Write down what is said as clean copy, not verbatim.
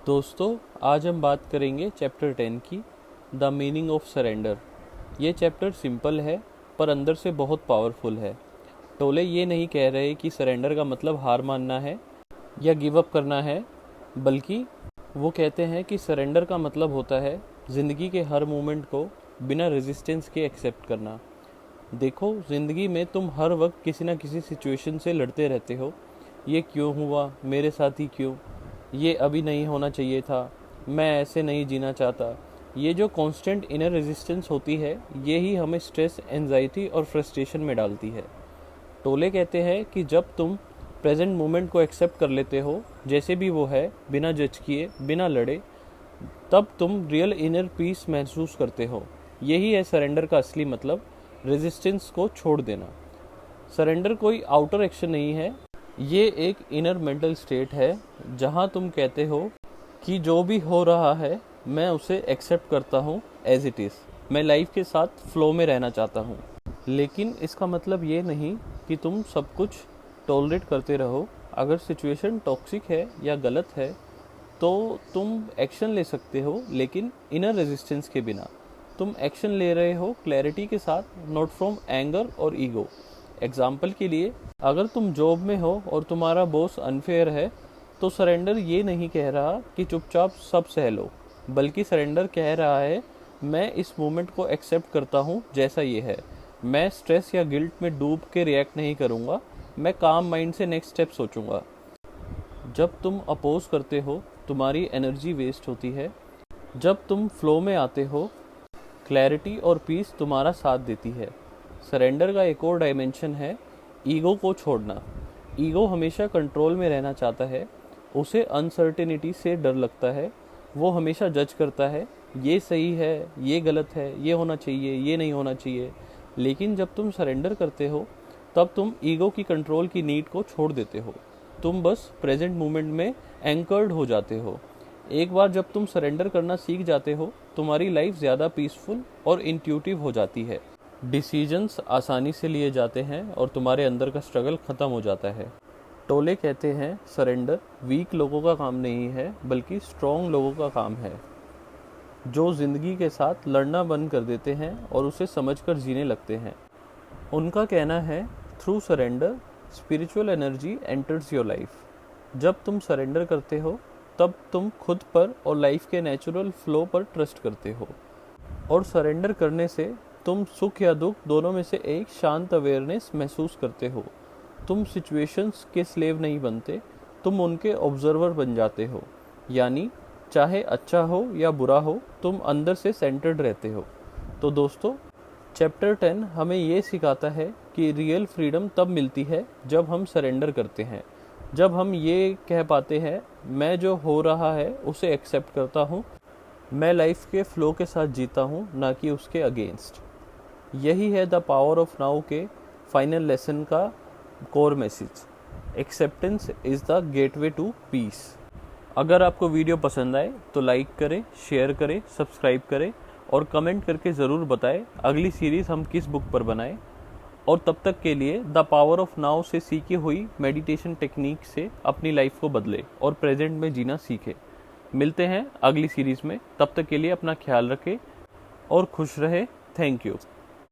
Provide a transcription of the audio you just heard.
दोस्तों, आज हम बात करेंगे चैप्टर 10 की, द मीनिंग ऑफ सरेंडर। ये चैप्टर सिंपल है पर अंदर से बहुत पावरफुल है। टोले ये नहीं कह रहे कि सरेंडर का मतलब हार मानना है या गिव अप करना है, बल्कि वो कहते हैं कि सरेंडर का मतलब होता है ज़िंदगी के हर मोमेंट को बिना रेजिस्टेंस के एक्सेप्ट करना। देखो, ज़िंदगी में तुम हर वक्त किसी ना किसी सिचुएशन से लड़ते रहते हो। ये क्यों हुआ, मेरे साथ ही क्यों, ये अभी नहीं होना चाहिए था, मैं ऐसे नहीं जीना चाहता। ये जो कांस्टेंट इनर रेजिस्टेंस होती है, ये ही हमें स्ट्रेस, एंजाइटी और फ्रस्ट्रेशन में डालती है। टोले कहते हैं कि जब तुम प्रेजेंट मोमेंट को एक्सेप्ट कर लेते हो जैसे भी वो है, बिना जज किए, बिना लड़े, तब तुम रियल इनर पीस महसूस करते हो। यही है सरेंडर का असली मतलब, रेजिस्टेंस को छोड़ देना। सरेंडर कोई आउटर एक्शन नहीं है, ये एक इनर मेंटल स्टेट है जहां तुम कहते हो कि जो भी हो रहा है मैं उसे एक्सेप्ट करता हूँ एज इट इज़। मैं लाइफ के साथ फ्लो में रहना चाहता हूँ। लेकिन इसका मतलब ये नहीं कि तुम सब कुछ टॉलरेट करते रहो। अगर सिचुएशन टॉक्सिक है या गलत है तो तुम एक्शन ले सकते हो, लेकिन इनर रेजिस्टेंस के बिना। तुम एक्शन ले रहे हो क्लैरिटी के साथ, नॉट फ्रॉम एंगर और ईगो। एग्जाम्पल के लिए, अगर तुम जॉब में हो और तुम्हारा बॉस अनफेयर है, तो सरेंडर ये नहीं कह रहा कि चुपचाप सब सह लो, बल्कि सरेंडर कह रहा है मैं इस मोमेंट को एक्सेप्ट करता हूँ जैसा ये है। मैं स्ट्रेस या गिल्ट में डूब के रिएक्ट नहीं करूँगा, मैं काम माइंड से नेक्स्ट स्टेप सोचूंगा। जब तुम अपोज करते हो, तुम्हारी एनर्जी वेस्ट होती है। जब तुम फ्लो में आते हो, क्लैरिटी और पीस तुम्हारा साथ देती है। सरेंडर का एक और डायमेंशन है ईगो को छोड़ना। ईगो हमेशा कंट्रोल में रहना चाहता है, उसे अनसर्टेनिटी से डर लगता है। वो हमेशा जज करता है, ये सही है, ये गलत है, ये होना चाहिए, ये नहीं होना चाहिए। लेकिन जब तुम सरेंडर करते हो, तब तुम ईगो की कंट्रोल की नीड को छोड़ देते हो। तुम बस प्रेजेंट मोमेंट में एंकर्ड हो जाते हो। एक बार जब तुम सरेंडर करना सीख जाते हो, तुम्हारी लाइफ ज़्यादा पीसफुल और इंट्यूटिव हो जाती है। डिसीजंस आसानी से लिए जाते हैं और तुम्हारे अंदर का स्ट्रगल ख़त्म हो जाता है। टोले कहते हैं सरेंडर वीक लोगों का काम नहीं है, बल्कि स्ट्रॉन्ग लोगों का काम है, जो ज़िंदगी के साथ लड़ना बंद कर देते हैं और उसे समझकर जीने लगते हैं। उनका कहना है through surrender spiritual energy enters your life. जब तुम सरेंडर करते हो, तब तुम खुद पर और लाइफ के नेचुरल फ्लो पर ट्रस्ट करते हो। और सरेंडर करने से तुम सुख या दुख दोनों में से एक शांत अवेयरनेस महसूस करते हो। तुम सिचुएशंस के स्लेव नहीं बनते, तुम उनके ऑब्जर्वर बन जाते हो। यानी चाहे अच्छा हो या बुरा हो, तुम अंदर से सेंटर्ड रहते हो। तो दोस्तों, चैप्टर 10 हमें ये सिखाता है कि रियल फ्रीडम तब मिलती है जब हम सरेंडर करते हैं। जब हम ये कह पाते हैं मैं जो हो रहा है उसे एक्सेप्ट करता हूँ, मैं लाइफ के फ्लो के साथ जीता हूँ, ना कि उसके अगेंस्ट। यही है द पावर ऑफ नाउ के फाइनल लेसन का core message. Acceptance is the gateway to peace. अगर आपको वीडियो पसंद आए तो लाइक करें, शेयर करें, सब्सक्राइब करें और कमेंट करके ज़रूर बताएं अगली सीरीज़ हम किस बुक पर बनाएं। और तब तक के लिए द पावर ऑफ नाउ से सीखी हुई मेडिटेशन टेक्निक से अपनी लाइफ को बदले और प्रेजेंट में जीना सीखे। मिलते हैं अगली सीरीज़ में। तब तक के लिए अपना ख्याल रखें और खुश रहे। Thank you.